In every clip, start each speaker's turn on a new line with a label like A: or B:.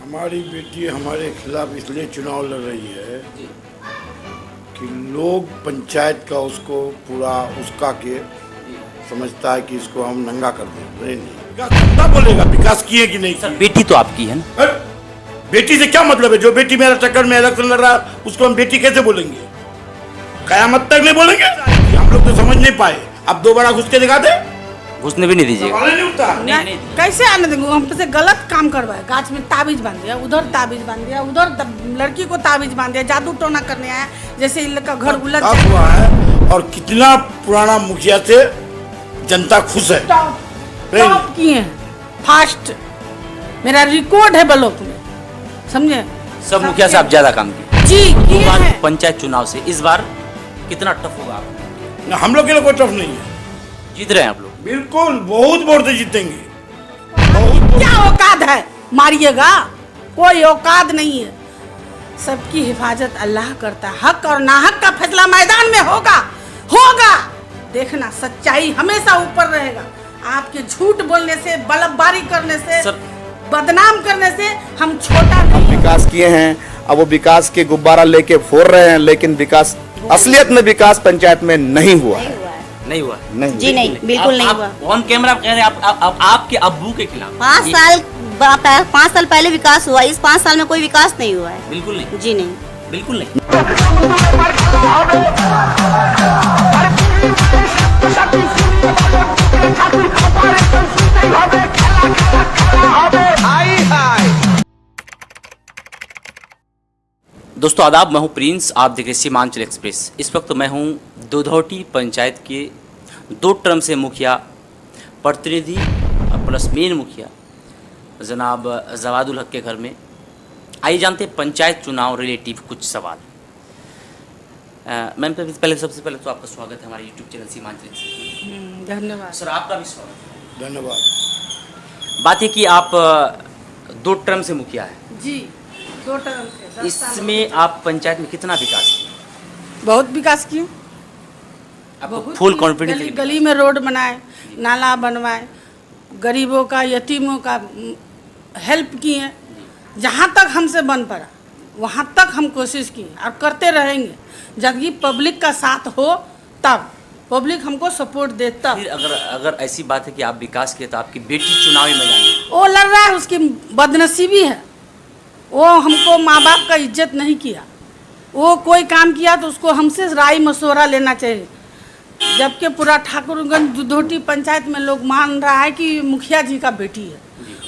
A: हमारी बेटी हमारे खिलाफ इसलिए चुनाव लड़ रही है कि लोग पंचायत का उसको पूरा उसका के समझता है कि इसको हम नंगा कर दें। नहीं विकास क्या बोलेगा, विकास किए कि नहीं
B: सर बेटी तो आपकी है ना?
A: बेटी से क्या मतलब है? जो बेटी मेरा चक्कर में इलेक्शन लड़ रहा है उसको हम बेटी कैसे बोलेंगे? कयामत तक नहीं बोलेंगे। हम लोग तो समझ नहीं पाए। अब दोबारा घुस के दिखा दे,
B: घुसने भी नहीं दीजिएगा।
A: नहीं उठता।
C: कैसे आने देंगे? हमसे गलत काम करवाए। गाछ में ताबीज बांध दिया, उधर ताबीज बांध दिया, उधर लड़की को ताबीज बांध दिया, जादू टोना करने आया जैसे इन लोग का घर उलझ
A: हुआ है। और कितना पुराना मुखिया से जनता खुश है।
C: टॉप किए हैं, फास्ट। मेरा रिकॉर्ड है ब्लॉक में, समझे?
B: सब मुखिया से आप ज्यादा काम किए
C: जी किए हैं।
B: पंचायत चुनाव से इस बार कितना टफ होगा आपको?
A: हम लोग के लिए कोई टफ नहीं है,
B: जीत रहे हैं आप लोग।
A: बिल्कुल बहुत वोट से जीतेंगे।
C: क्या औकात है? मारिएगा, कोई औकात नहीं है। सबकी हिफाजत अल्लाह करता है। हक और नाहक का फैसला मैदान में होगा। देखना, सच्चाई हमेशा ऊपर रहेगा। आपके झूठ बोलने से, बलबबारी करने से, बदनाम करने से हम छोटा नहीं।
D: विकास किए हैं, अब वो विकास के गुब्बारा लेके फोड़ रहे हैं, लेकिन विकास असलियत में विकास पंचायत में नहीं हुआ है।
B: नहीं हुआ
D: नहीं
E: जी नहीं, बिल्कुल नहीं हुआ।
B: ऑन कैमरा कह रहे हैं आप आपके अब्बू के खिलाफ
E: 5 साल पहले विकास हुआ, इस 5 साल में कोई विकास नहीं हुआ है।
B: बिल्कुल नहीं।
E: जी नहीं,
B: बिल्कुल नहीं। दोस्तों आदाब, मैं हूं प्रिंस, आप देख रहे सीमांचल एक्सप्रेस। इस वक्त मैं हूं दुधौटी पंचायत के 2 टर्म से मुखिया प्रतिनिधि प्लस मेन मुखिया जनाब जवादुल हक के घर में। आइए जानते हैं पंचायत चुनाव रिलेटिव कुछ सवाल। मैम सबसे पहले तो आपका स्वागत है हमारे यूट्यूब चैनल सीमांचल एक्सप्रेस।
C: धन्यवाद
B: सर, आपका भी स्वागत।
A: धन्यवाद।
B: बात है कि आप 2 टर्म से मुखिया है
C: जी, 2 टर्म से।
B: इसमें आप पंचायत में कितना विकास किए?
C: बहुत विकास किए।
B: आपको फुल कॉन्फिडेंस?
C: गली में रोड बनाए, नाला बनवाए, गरीबों का, यतीमों का हेल्प किए। जहाँ तक हमसे बन पड़ा वहाँ तक हम कोशिश किए और करते रहेंगे। जब ये पब्लिक का साथ हो तब, पब्लिक हमको सपोर्ट दे तब।
B: फिर अगर ऐसी बात है कि आप विकास किए तो आपकी बेटी चुनावी मैदान में,
C: वो लड़ रहा है, उसकी बदनसीबी है। वो हमको माँ बाप का इज्जत नहीं किया। वो कोई काम किया तो उसको हमसे राय मशवरा लेना चाहिए। जबकि पूरा ठाकुरगंज दुधौटी पंचायत में लोग मान रहा है कि मुखिया जी का बेटी है,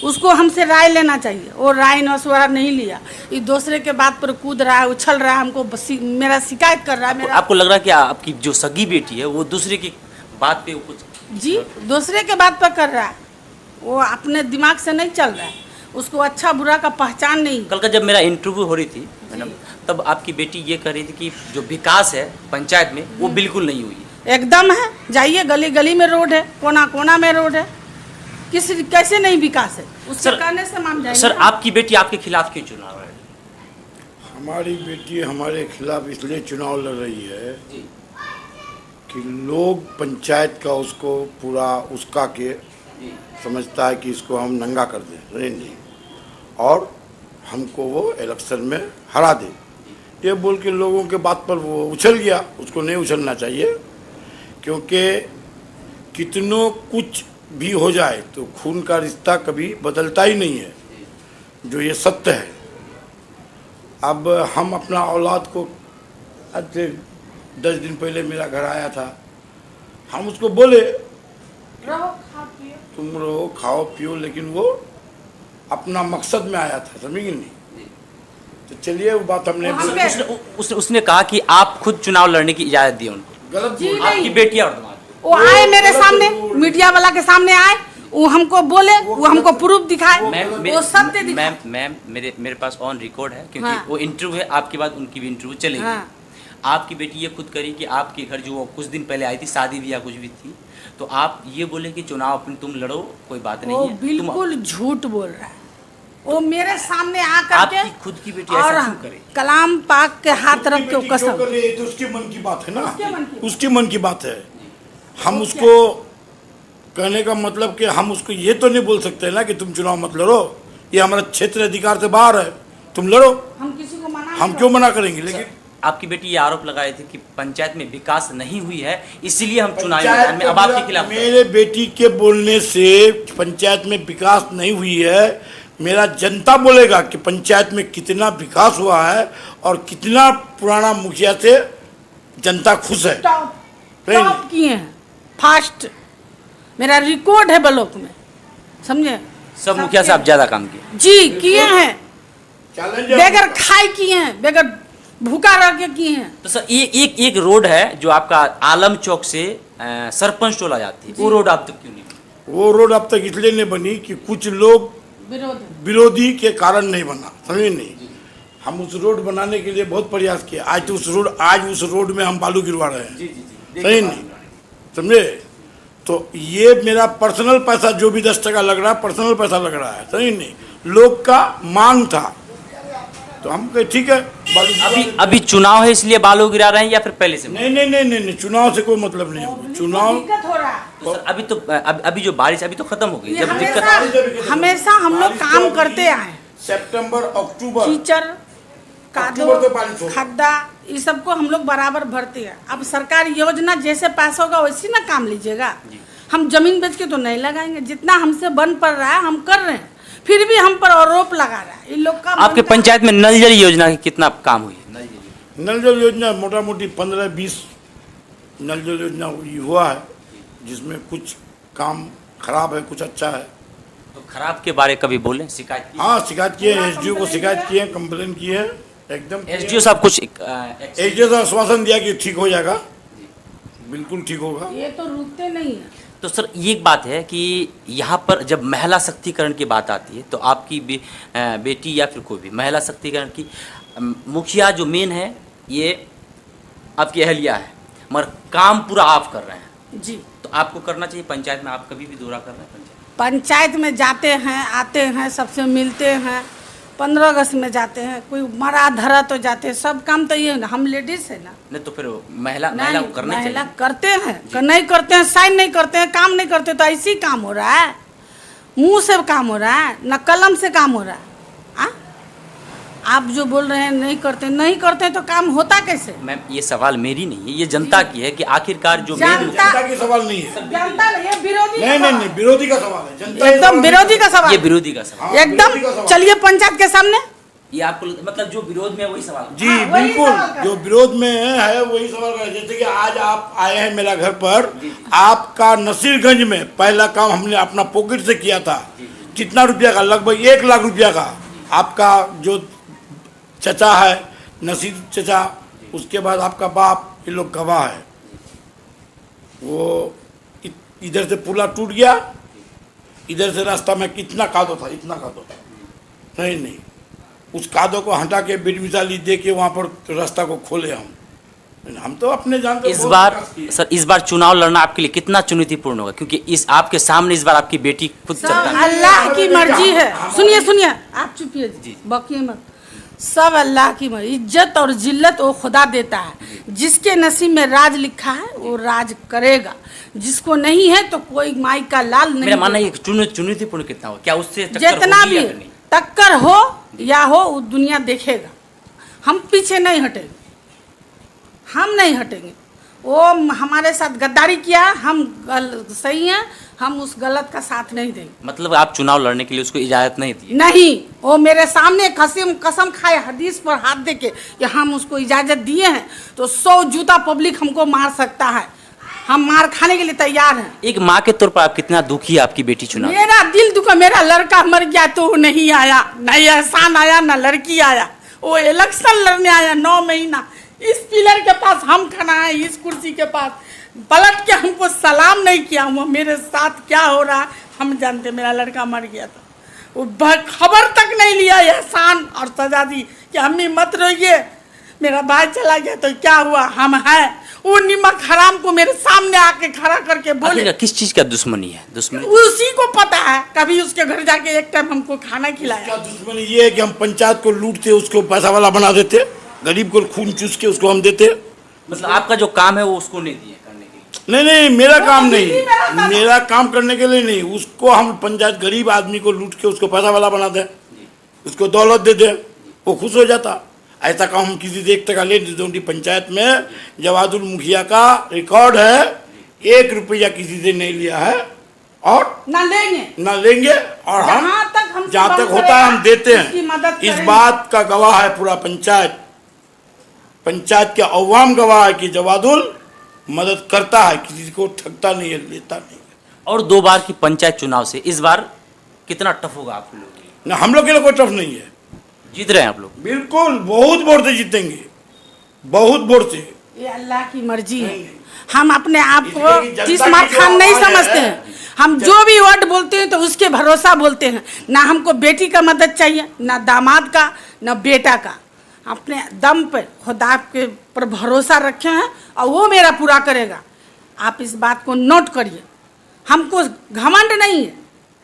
C: उसको हमसे राय लेना चाहिए। वो राय मशवरा नहीं लिया, ये दूसरे के बात पर कूद रहा है, उछल रहा है, हमको मेरा शिकायत कर रहा है।
B: आपको लग रहा है कि आपकी जो सगी बेटी है वो दूसरे की बात पे कुछ
C: जी दूसरे के बात पर कर रहा है। वो अपने दिमाग से नहीं चल रहा है, उसको अच्छा बुरा का पहचान नहीं।
B: कल का जब मेरा इंटरव्यू हो रही थी मैडम, तब आपकी बेटी ये कह रही थी कि जो विकास है पंचायत में वो बिल्कुल नहीं हुई है।
C: एकदम है। जाइए, गली गली में रोड है, कोना कोना में रोड है। कैसे नहीं विकास है? उससे कहने से मान जाएंगे।
B: सर, आपकी बेटी आपके खिलाफ क्यों चुनाव लड़ रही है?
A: हमारी बेटी हमारे खिलाफ इसलिए चुनाव लड़ रही है कि लोग पंचायत का उसको पूरा उसका के समझता है कि इसको हम नंगा कर दें। नहीं, और हमको वो इलेक्शन में हरा दे, ये बोल के लोगों के बात पर वो उछल गया। उसको नहीं उछलना चाहिए, क्योंकि कितनों कुछ भी हो जाए तो खून का रिश्ता कभी बदलता ही नहीं है, जो ये सत्य है। अब हम अपना औलाद को, आज से 10 दिन पहले मेरा घर आया था, हम उसको बोले तुम रहो खाओ पियो, लेकिन वो अपना मकसद में आया था, समझेंगे नहीं? तो चलिए वो बात हमने
B: उसने कहा कि आप खुद चुनाव लड़ने की इजाजत दी उनको।
A: गलत
C: जी
A: बोला।
B: आपकी बेटी और दामाद
C: वो आए मेरे सामने, मीडिया वाला के सामने आए, वो हमको बोले, वो हमको प्रूफ दिखाए, वो सत्य दिखाए।
B: मैम मेरे पास ऑन रिकॉर्ड है, क्योंकि
C: हाँ।
B: वो इंटरव्यू है, आपके बाद उनकी भी इंटरव्यू चलेगी।
C: हाँ।
B: आपकी बेटी ये खुद करी कि आपके घर जो कुछ दिन पहले आई थी, शादी भी या कुछ भी थी, तो आप ये बोले कि चुनाव अपने तुम लड़ो, कोई बात नहीं
C: वो
B: है।
C: बिल्कुल झूठ बोल रहा है। वो मेरे सामने आकर के
B: आपकी खुद की बेटी ऐसा क्यों करे?
C: कलाम पाक के हाथ रख के कसम।
A: तो उसके मन की बात है ना,
C: उसके
A: मन की बात है। हम उसको कहने का मतलब कि हम उसको ये तो नहीं बोल सकते ना कि तुम चुनाव मत लड़ो, ये हमारा क्षेत्र अधिकार से बाहर है, तुम लड़ो,
C: हम किसी को मना
A: हम क्यों मना करेंगे। लेकिन
B: आपकी बेटी ये आरोप लगाए थे कि पंचायत में विकास नहीं हुई है, इसलिए हम चुनावी मैदान में अब आपके खिलाफ।
A: मेरे बेटी के बोलने से पंचायत में विकास नहीं हुई है, मेरा जनता बोलेगा कि पंचायत में कितना विकास हुआ है और कितना पुराना मुखिया से जनता खुश है।
C: टॉप किए हैं, फास्ट, मेरा रिकॉर्ड है ब्लॉक में, समझे।
B: सब मुखिया से आप ज्यादा काम किए।
C: जी किए हैं,
A: चैलेंज
C: बेगर खाई किए हैं, बेगर भूखा रह के किए हैं।
B: तो सर एक रोड है जो आपका आलम चौक से सरपंच टोला जाती है, वो रोड आप तक क्यों नहीं बनी?
A: वो रोड अब तक इसलिए नहीं बनी कि कुछ लोग विरोधी के कारण नहीं बना, समझे नहीं। हम उस रोड बनाने के लिए बहुत प्रयास किए, आज उस रोड में हम बालू गिरवा रहे हैं, सही नहीं, समझे। तो ये मेरा पर्सनल पैसा जो भी 10 टका लग रहा है, पर्सनल पैसा लग रहा है, सही नहीं, लोग का मांग था, तो हम कहे ठीक है।
B: अभी चुनाव है इसलिए बालू गिरा रहे हैं या फिर पहले से?
A: नहीं, चुनाव से कोई मतलब नहीं है। चुनाव
C: दिक्कत हो रहा है।
B: तो सर अभी जो बारिश अभी तो खत्म हो गई, जब दिक्कत
C: हमेशा हम लोग काम करते आए,
A: सितंबर अक्टूबर
C: कीचड़
A: अक्टूबर से बारिश
C: कादो
A: हो।
C: खड्डा ये सबको हम लोग बराबर भरते हैं। अब सरकार योजना जैसे पास होगा वैसे ना काम लीजिएगा। हम जमीन बेच के तो नहीं लगाएंगे, जितना हमसे बन पड़ रहा है हम कर रहे हैं, फिर भी हम पर आरोप लगा रहा है इन लोग का।
B: आपके पंचायत में नल जल योजना की कितना काम हुई?
A: नल जल योजना मोटा मोटी 15-20 नल जल योजना हुआ है, जिसमें कुछ काम खराब है, कुछ अच्छा है।
B: तो खराब के बारे कभी बोले, शिकायत की?
A: हाँ, शिकायत किए, एसडीओ को शिकायत किए, कंप्लेन किए है, एकदम।
B: एसडीओ साहब कुछ
A: एसडीओ साहब आश्वासन दिया कि ठीक हो जाएगा, बिल्कुल ठीक होगा।
C: ये तो रुकते नहीं है।
B: तो सर ये एक बात है कि यहाँ पर जब महिला शक्तिकरण की बात आती है तो आपकी बेटी या फिर कोई भी महिला शक्तिकरण की मुखिया जो मेन है ये आपकी अहलिया है, मगर काम पूरा आप कर रहे हैं।
C: जी,
B: तो आपको करना चाहिए। पंचायत में आप कभी भी दौरा कर रहे हैं?
C: पंचायत में जाते हैं, आते हैं, सबसे मिलते हैं, 15 अगस्त में जाते हैं, कोई मरा धरा तो जाते हैं, सब काम तो ये है ना, हम लेडीज है ना।
B: नहीं तो फिर महिला
C: नहीं,
B: को करना
C: महिला
B: चाहिए।
C: करते हैं, नहीं करते हैं, साइन नहीं करते हैं, काम नहीं करते, तो ऐसे ही काम हो रहा है, मुंह से काम हो रहा है न कलम से काम हो रहा है। आप जो बोल रहे हैं नहीं करते तो काम होता कैसे?
B: मैम ये सवाल मेरी नहीं है, ये जनता की है कि आखिरकार जो
A: जनता की सवाल नहीं है,
C: जनता नहीं, विरोधी
A: नहीं, विरोधी का सवाल है, जनता
C: एकदम विरोधी का सवाल,
B: ये विरोधी का सवाल
C: एकदम। चलिए पंचायत के सामने,
B: ये आपको मतलब जो विरोध में है वही सवाल।
A: जी बिल्कुल, जो विरोध में है वही सवाल कर। जैसे कि आज आप आए हैं मेरा घर पर, आपका नसीरगंज में पहला काम हमने अपना पॉकेट से किया था, कितना रुपया का? लगभग 1 लाख रुपया का। आपका जो चचा है नसीर चचा, उसके बाद आपका बाप, ये लोग गवाह है। वो इधर से पुला टूट गया, इधर से रास्ता में कितना कादो था, इतना कादो था, नहीं, उस कादो को हटा के बिट मिसाली दे के वहाँ पर रास्ता को खोले हम तो अपने जानते।
B: इस बार चुनाव लड़ना आपके लिए कितना चुनौतीपूर्ण होगा, क्योंकि इस आपके सामने इस बार आपकी बेटी खुद चलता है।
C: अल्लाह की मर्जी है। सुनिए आप चुपिए जी, बकिए मत। सब अल्लाह की मर्जी, इज्जत और जिल्लत वो खुदा देता है। जिसके नसीब में राज लिखा है वो राज करेगा, जिसको नहीं है तो कोई माई का लाल नहीं।
B: मेरा मानना है चुनौतीपूर्ण कितना हो, क्या उससे
C: जितना भी टक्कर हो या हो वो दुनिया देखेगा। हम पीछे नहीं हटेंगे, हम नहीं हटेंगे। वो हमारे साथ गद्दारी किया, हम सही हैं, हम उस गलत का साथ नहीं देंगे।
B: मतलब आप चुनाव लड़ने के लिए उसको इजाजत नहीं दी?
C: नहीं, वो मेरे सामने कसम खाए हदीस पर हाथ दे के कि हम उसको इजाजत दिए हैं तो 100 जूता पब्लिक हमको मार सकता है, हम मार खाने के लिए तैयार हैं।
B: एक माँ के तौर पर आप कितना दुखी है आपकी बेटी चुनाव?
C: मेरा दिल दुखा, मेरा लड़का मर गया तो नहीं आया, न एहसान आया न लड़की आया। वो इलेक्शन लड़ने आया 9 महीना, इस पिलर के पास हम खड़ा है, इस कुर्सी के पास पलट के हमको सलाम नहीं किया। वो मेरे साथ क्या हो रहा हम जानते। मेरा लड़का मर गया था, वो खबर तक नहीं लिया, एहसान और सजा दी कि अम्मी मत रोइए, मेरा भाई चला गया तो क्या हुआ, हम हैं। वो निमक हराम को मेरे सामने आके खड़ा करके बोले।
B: किस चीज का दुश्मनी है? दुश्मनी
C: उसी को पता है। कभी उसके घर जाके एक टाइम हमको खाना खिलाया।
A: दुश्मनी ये है कि हम पंचायत को लूटते, उसको पैसा वाला बना देते, गरीब को खून चूस के उसको हम देते।
B: मतलब आपका जो काम है वो उसको नहीं दिए करने के लिए?
A: नहीं, मेरा काम नहीं, मेरा काम करने के लिए नहीं, उसको हम पंचायत गरीब आदमी को लूट के उसको पैसा वाला बना दें। उसको दौलत दे दें, वो खुश हो जाता। ऐसा काम हम किसी से 1 टका ले दुधौटी पंचायत में जवादुल मुखिया का रिकॉर्ड है, 1 रुपया किसी से नहीं लिया है और
C: ना लेंगे
A: और हम
C: हमसे
A: जहाँ तक
C: बंद
A: होता है हम
C: करेगा,
A: देते
C: उसकी मदद
A: हैं। इस
C: करेंगे।
A: बात का गवाह है पूरा पंचायत के अवाम गवाह है कि जवादुल मदद करता है, किसी को ठगता नहीं है, लेता नहीं है।
B: और 2 बार की पंचायत चुनाव से इस बार कितना टफ होगा आप लोग के लिए?
A: ना हम लोग के लिए कोई टफ नहीं है,
B: जीत रहे हैं आप लोग?
A: बिल्कुल बहुत वोट से जीतेंगे, बहुत वोट से।
C: ये अल्लाह की मर्जी है। हम अपने आप
A: इसलिए
C: को
A: कि जनता
C: तीस
A: की
C: मार
A: जो
C: खान नहीं
A: आवाज़ है,
C: समझते हैं। हम जो भी वर्ड बोलते हैं तो उसके भरोसा बोलते हैं। ना हमको बेटी का मदद चाहिए, ना दामाद का, ना बेटा का। अपने दम पर खुदा के पर भरोसा रखे हैं और वो मेरा पूरा करेगा। आप इस बात को नोट करिए। हमको घमंड नहीं है,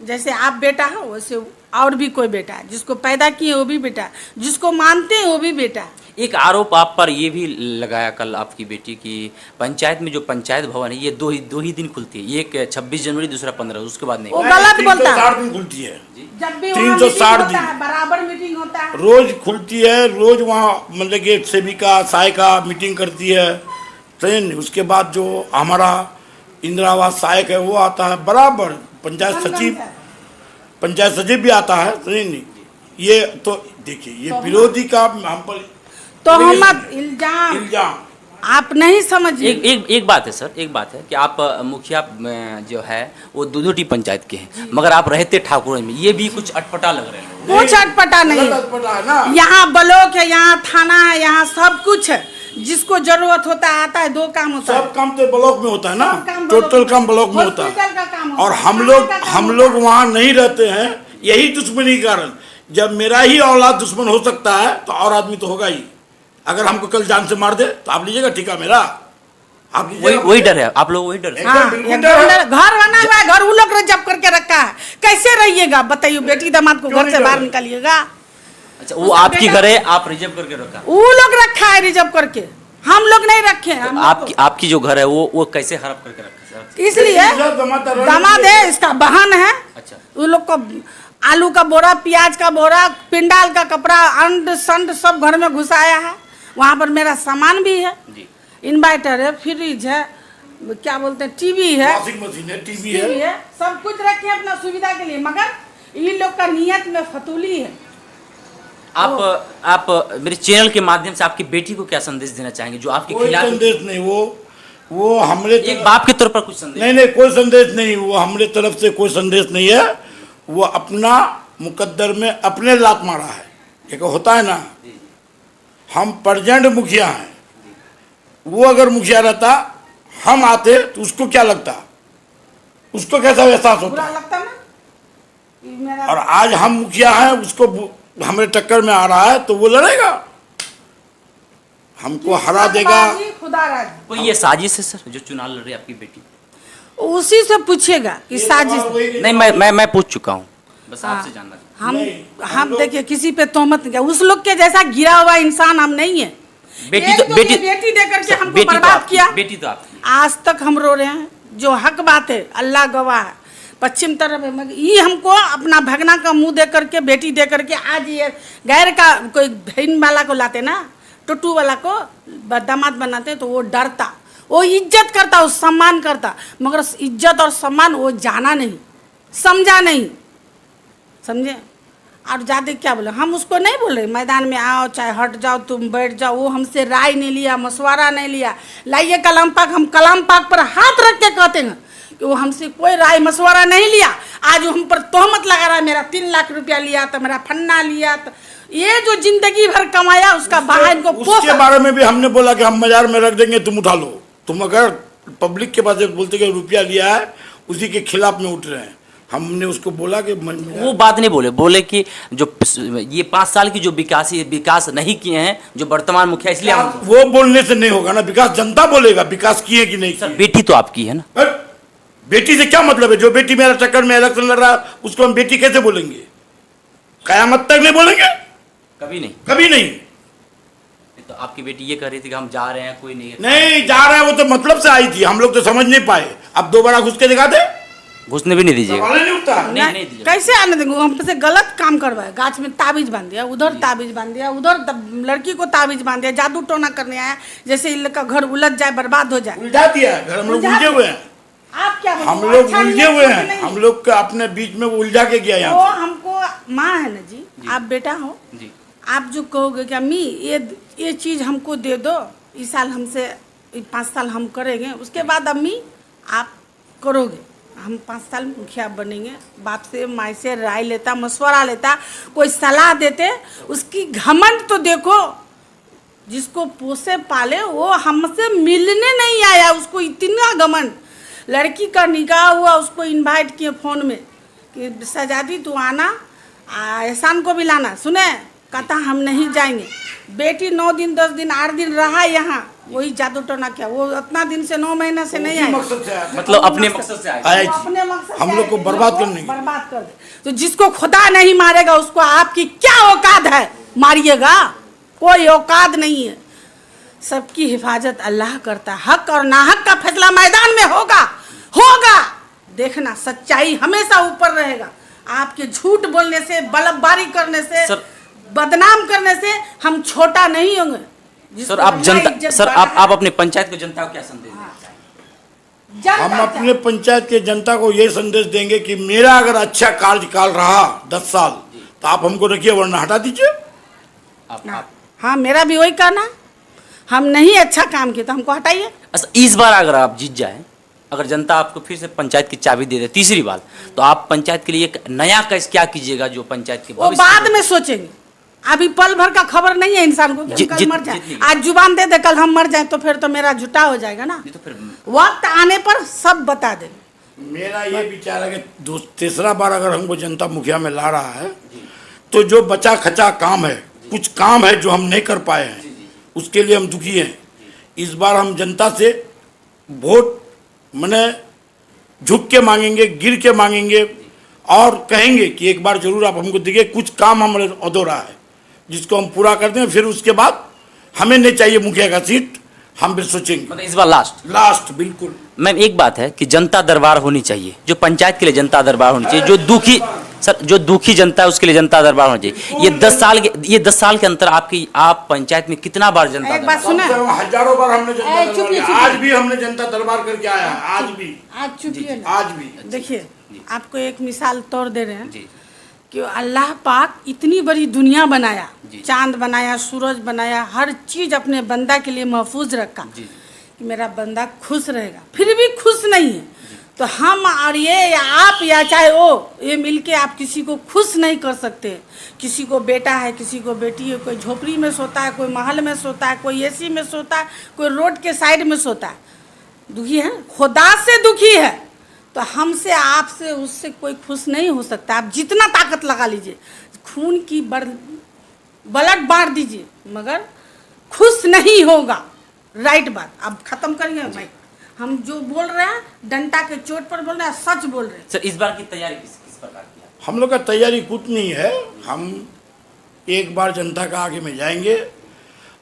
C: जैसे आप बेटा हो वैसे और भी कोई बेटा है, जिसको पैदा किए वो भी बेटा है, जिसको मानते हैं वो भी बेटा है।
B: एक आरोप आप पर ये भी लगाया कल आपकी बेटी की पंचायत में जो पंचायत भवन है ये दो ही दिन खुलती है, एक 26 जनवरी दूसरा 15, उसके बाद नहीं।
C: वो गलत बोलता है।
A: 360 दिन खुलती है,
C: जब भी
A: 360
C: होता है बराबर मीटिंग होता है।
A: रोज खुलती है, रोज वहाँ मतलब कि सेविका सहायिका मीटिंग करती है ट्रेन। उसके बाद जो हमारा इंदिरा आवास सहायक है वो आता है बराबर, पंचायत सचिव भी आता है ट्रेन। ये तो देखिए ये विरोधी का हम पर
C: तोहमत इल्जाम आप नहीं समझिए।
B: एक बात है सर, एक बात है कि आप मुखिया जो है वो दुधौटी पंचायत के हैं, मगर आप रहते ठाकुर में, ये भी कुछ अटपटा लग रहे हैं।
C: कुछ अटपटा नहीं, यहाँ ब्लॉक है, यहाँ थाना है, यहाँ सब कुछ है। जिसको जरूरत होता है आता है, 2 काम होता है।
A: सब काम तो ब्लॉक में होता है ना,
C: टोटल
A: टोटल काम ब्लॉक में होता है। और हम लोग वहाँ नहीं रहते हैं, यही दुश्मनी के कारण। जब मेरा ही औलाद दुश्मन हो सकता है तो और आदमी तो होगा ही। अगर हमको कल जान से मार दे तो आप लीजिएगा ठिका मेरा, आप
B: वही डर है, आप लोग वही डर है।
C: हाँ, घर बना हुआ है, घर वो लोग रिजर्व करके रखा है, कैसे रहिएगा बताइए? बेटी दामाद को घर से बाहर निकालिएगा?
B: अच्छा, वो आपकी घर है, आप रिजर्व करके रखा?
C: वो लोग रखा है रिजर्व करके, हम लोग नहीं रखे हैं।
B: तो आपकी जो घर है वो कैसे हड़प करके रखा?
C: इसलिए दामाद है, इसका बहन है।
B: अच्छा,
C: वो लोग को आलू का बोरा, प्याज का बोरा, पिंडाल का कपड़ा, अंड संड सब घर में घुसाया है। वहाँ पर मेरा सामान भी है, इन्वर्टर है, फ्रिज है, क्या बोलते हैं, टीवी है,
A: वॉशिंग मशीन है, टीवी
C: है, सब कुछ रखे अपना सुविधा के लिए। मगर इन लोग का नियत में फतूली है।
B: आप मेरे चैनल के माध्यम से आपकी बेटी को क्या संदेश देना चाहेंगे जो आपके खिलाफ?
A: संदेश नहीं, वो हमरे
B: एक बाप के तौर पर कुछ संदेश?
A: नहीं, कोई संदेश नहीं, वो हमरे तरफ से कोई संदेश नहीं है। वो अपना मुकद्दर में अपने लात मारा है। एक होता है ना, हम प्रेजेंट मुखिया हैं, वो अगर मुखिया रहता हम आते तो उसको क्या लगता, उसको कैसा एहसास होता?
C: बुरा लगता ना।
A: और आज हम मुखिया हैं, उसको हमारे टक्कर में आ रहा है तो वो लड़ेगा, हमको हरा देगा।
C: खुदा राजी।
B: कोई ये साजिश है सर जो चुनाव लड़ रही है आपकी बेटी?
C: उसी से पूछेगा कि साजिश
B: नहीं, मैं पूछ चुका हूँ, बस आपसे जानना।
C: हम देखिए किसी पे तोहमत नहीं, उस लोग के जैसा गिरा हुआ इंसान हम नहीं है। बेटी देकर के हमको बर्बाद किया।
B: बेटी तो आपकी,
C: आज तक हम रो रहे हैं, जो हक बात है अल्लाह गवाह है। पश्चिम तरफ है, मगर ये हमको अपना भगना का मुंह दे करके, बेटी दे करके, आज ये गैर का कोई बहन वाला को लाते ना, टुटू वाला को दामाद बनाते तो वो डरता, वो इज्जत करता, वो सम्मान करता। मगर इज्जत और सम्मान वो जाना नहीं, समझा नहीं, समझे? और ज़्यादा क्या बोले, हम उसको नहीं बोले मैदान में आओ चाहे हट जाओ, तुम बैठ जाओ। वो हमसे राय नहीं लिया, मशवरा नहीं लिया। लाइए कलाम पाक, हम कलाम पाक पर हाथ रख के कहते हैं कि वो हमसे कोई राय मशवरा नहीं लिया। आज वो हम पर तोहमत लगा रहा है, मेरा 3 लाख रुपया लिया तो, मेरा फन्ना लिया तो। ये जो जिंदगी भर कमाया उसका बहान को
A: उसके बारे में भी हमने बोला कि हम बाजार में रख देंगे, तुम उठा लो। तुम अगर पब्लिक के पास बोलते कि रुपया लिया है, उसी के खिलाफ में उठ रहे हैं। हमने उसको बोला कि
B: वो बात नहीं बोले कि जो ये 5 साल की जो विकास नहीं किए हैं जो वर्तमान मुखिया, इसलिए
A: वो बोलने से नहीं होगा ना, विकास जनता बोलेगा विकास किए कि नहीं।
B: सर बेटी तो आपकी है ना?
A: बेटी से क्या मतलब है? जो बेटी मेरा चक्कर में इलेक्शन लड़ रहा है उसको हम बेटी कैसे बोलेंगे? कयामत तक नहीं बोलेंगे,
B: कभी नहीं,
A: कभी नहीं।
B: तो आपकी बेटी ये कह रही थी कि हम जा रहे हैं, कोई नहीं
A: जा रहा है, वो तो मतलब से आई थी, हम लोग तो समझ नहीं पाए। अब दोबारा घुस के दिखा दे,
B: घुसने भी नहीं दीजिएगा।
A: सवाल ही नहीं उठता।
B: नहीं दीजिएगा।
C: कैसे आने देंगे? हमसे गलत काम करवाए, गाछ में ताबीज बांध दिया, उधर ताबीज बांध दिया, उधर लड़की को ताबीज बांध दिया, जादू टोना करने आया, जैसे इन लोग का घर उलझ जाए, बर्बाद हो जाए।
A: उलझा दिया है घर, हम लोग उलझे हुए हैं,
C: आप क्या बोलते
A: हम
C: हो?
A: लोग
C: अच्छा
A: उलझे
C: नियत
A: हुए
C: सोच
A: हैं,
C: नहीं
A: हम लोग का अपने बीच में वो उलझा के गया
C: वो
A: यहाँ
C: हमको माँ है ना जी, आप बेटा हो,
B: जी
C: आप जो कहोगे कि अम्मी ये चीज़ हमको दे दो, इस साल हमसे 5 साल हम करेंगे, उसके बाद अम्मी आप करोगे, हम 5 साल मुखिया बनेंगे। बाप से माँ से राय लेता, मशवरा लेता, कोई सलाह देते, उसकी घमंड तो देखो। जिसको पोसे पाले वो हमसे मिलने नहीं आया, उसको इतना घमंड। लड़की का निकाह हुआ, उसको इनवाइट किए फ़ोन में कि सजादी तू आना, एहसान को भी लाना। सुने, कहता हम नहीं जाएंगे। बेटी 9 दिन 10 दिन 8 दिन रहा यहाँ, वही जादू टोना किया। वो उतना दिन से 9 महीना से नहीं आया,
A: मकसद से आया।
B: मतलब अपने मकसद से आए।
A: आया
C: वो
A: जी।
C: अपने मकसद से
A: हम लोग को
C: आए,
A: बर्बाद
C: जिसको
A: करने की।
C: बर्बाद कर दे। तो जिसको खुदा नहीं मारेगा उसको आपकी क्या औकात है मारिएगा? कोई औकात नहीं है। सबकी हिफाजत अल्लाह करता है। हक और नाहक का फैसला मैदान में होगा, होगा। देखना, सच्चाई हमेशा ऊपर रहेगा। आपके झूठ बोलने से, बलबबारी करने से, बदनाम करने से हम छोटा नहीं होंगे।
B: सर आप जनता, सर आप अपने पंचायत को जनता को क्या संदेश देना चाहेंगे?
A: हम अपने पंचायत के जनता को ये संदेश देंगे कि मेरा अगर अच्छा कार्यकाल रहा 10 साल तो आप हमको रखिए, वरना हटा दीजिए।
B: आप
C: हाँ, मेरा भी वही कहना है। हम नहीं अच्छा काम किया तो हमको हटाइए।
B: अच्छा, इस बार अगर आप जीत जाए, अगर जनता आपको फिर से पंचायत की चाबी दे दे तीसरी बार, तो आप पंचायत के लिए एक नया कैसे क्या कीजिएगा जो पंचायत के
C: वो बाद में सोचेंगे। अभी पल भर का खबर नहीं है इंसान को कि हम कल मर जाए। आज जुबान दे दे कल हम मर जाए तो फिर तो मेरा झूठा हो जाएगा ना।
B: तो फिर
C: वक्त आने पर सब बता देंगे।
A: मेरा ये विचार है कि तीसरा बार अगर हमको जनता मुखिया में ला रहा है तो जो बचा खचा काम है, कुछ काम है जो हम नहीं कर पाए हैं, उसके लिए हम दुखी हैं। इस बार हम जनता से वोट मने झुक के मांगेंगे, गिर के मांगेंगे और कहेंगे कि एक बार जरूर आप हमको दिखे। कुछ काम हमारे अधूरा है जिसको हम पूरा कर दें, फिर उसके बाद हमें नहीं चाहिए मुखिया का सीट, हम फिर सोचेंगे।
B: मतलब इस बार लास्ट
A: बिल्कुल।
B: मैम एक बात है कि जनता दरबार होनी चाहिए, जो पंचायत के लिए जनता दरबार होनी चाहिए, जो दुखी सर जो दुखी जनता है उसके लिए जनता दरबार होना चाहिए। ये 10 साल के अंतर आप पंचायत में कितना बार जनता
C: एक बात सुना,
A: हजारों बार हमने जनता
C: चुप
A: दरबार
C: ही,
A: किया।
C: चुप ही।
A: आज भी हमने जनता दरबार करके आया है, आज भी,
C: आज चुपिए ना।
A: आज भी।
C: देखिए, आपको एक मिसाल तौर दे रहे हैं
B: जी
C: कि अल्लाह पाक इतनी बड़ी दुनिया बनाया,
B: जी।
C: चांद बनाया, सूरज बनाया, हर चीज अपने बंदा के लिए महफूज रखा
B: जी
C: कि मेरा बंदा खुश रहेगा, फिर भी खुश नहीं है। तो हम और ये या आप या चाहे वो, ये मिलके आप किसी को खुश नहीं कर सकते। किसी को बेटा है, किसी को बेटी है, कोई झोपड़ी में सोता है, कोई महल में सोता है, कोई एसी में सोता है, कोई रोड के साइड में सोता है। दुखी है, खुदा से दुखी है। तो हमसे, आपसे, उससे कोई खुश नहीं हो सकता। आप जितना ताकत लगा लीजिए, खून की ब्लड बांट दीजिए, मगर खुश नहीं होगा। राइट बात। अब खत्म करिए भाई। हम जो बोल रहे हैं डंडा के चोट पर बोल रहे हैं, सच बोल रहे हैं।
B: सर इस बार की तैयारी किस प्रकार की है?
A: हम लोग का तैयारी कुछ नहीं है। हम एक बार जनता का आगे में जाएंगे,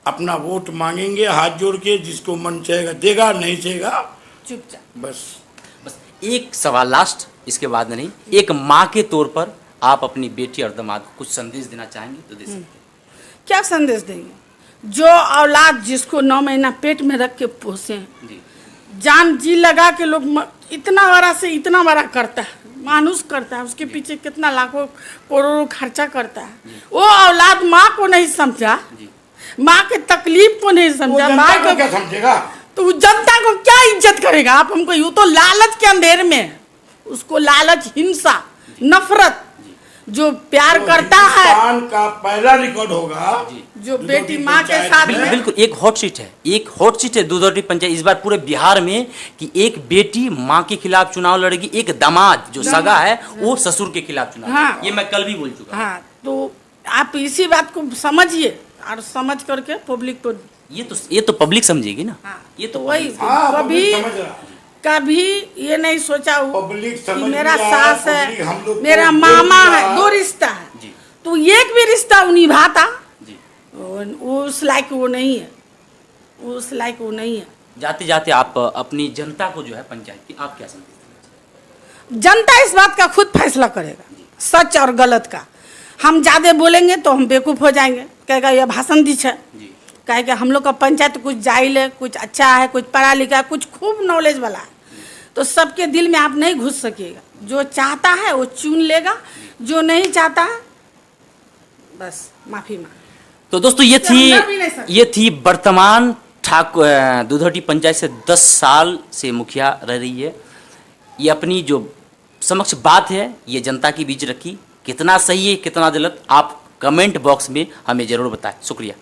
A: अपना वोट मांगेंगे हाथ जोड़ के, जिसको मन चाहेगा देगा, नहीं चाहेगा
C: चुपचाप।
A: बस
B: एक सवाल लास्ट, इसके बाद नहीं, एक माँ के तौर पर आप अपनी बेटी और दामाद को कुछ संदेश देना चाहेंगे तो दे सकते हैं।
C: क्या संदेश देंगे? जो औलाद जिसको 9 महीना पेट में रख के पोसे हैं,
B: जी
C: जान जी लगा के लोग इतना बड़ा से इतना बड़ा करता है, मानुस करता है, उसके पीछे कितना लाखों करोड़ों खर्चा करता है। वो औलाद माँ को नहीं समझा, माँ के तकलीफ को नहीं समझा, माँ को
A: क्या समझेगा?
C: तो वो जनता को क्या इज्जत करेगा? आप हमको यूँ तो लालच के अंधेर में है। उसको लालच, हिंसा, नफरत, जो प्यार करता है,
A: हिंदुस्तान का पहला रिकॉर्ड होगा
C: जो बेटी माँ के साथ में।
B: बिल्कुल एक हॉट सीट है, एक हॉट सीट है दुधौटी पंचायत इस बार पूरे बिहार में, कि एक बेटी माँ के खिलाफ चुनाव लड़ेगी, एक दामाद जो सगा है वो ससुर के खिलाफ चुनाव।
C: हाँ।
B: ये मैं कल भी बोल चुका।
C: हाँ, तो आप इसी बात को समझिए और समझ करके पब्लिक को।
B: ये तो पब्लिक समझेगी ना।
C: हाँ,
B: ये तो
C: वही
B: public
A: हाँ,
C: कभी
A: पब्लिक समझ रहा।
C: कभी ये नहीं सोचा वो
A: पब्लिक
C: कि
A: समझ
C: मेरा
A: रहा,
C: सास
A: पब्लिक हम
C: है,
A: लोग को
C: मेरा
A: बोल
C: मामा
A: रहा।
C: है, 2 रिश्ता है,
B: जी
C: तो एक भी रिश्ता वो निभाता,
B: जी।
C: वो उस लायक वो नहीं है, उस लायक वो नहीं है।
B: जाते जाते आप अपनी जनता को जो है पंचायत की आप क्या संदेश देना चाहेंगे?
C: जनता इस बात का खुद फैसला करेगा, सच और गलत का। हम ज़्यादा बोलेंगे तो हम बेवकूफ़ हो जाएंगे, कहेगा ये भाषण दी है, कहे कि हम लोग का पंचायत कुछ जाहिल है, कुछ अच्छा है, कुछ पढ़ा लिखा है, कुछ खूब नॉलेज वाला है। तो सबके दिल में आप नहीं घुस सकिएगा। जो चाहता है वो चुन लेगा, जो नहीं चाहता है बस माफ़ी मांग।
B: तो दोस्तों ये थी वर्तमान दुधौटी पंचायत से 10 साल से मुखिया रह रही है। ये अपनी जो समक्ष बात है ये जनता के बीच रखी। कितना सही है कितना गलत आप कमेंट बॉक्स में हमें ज़रूर बताएं। शुक्रिया।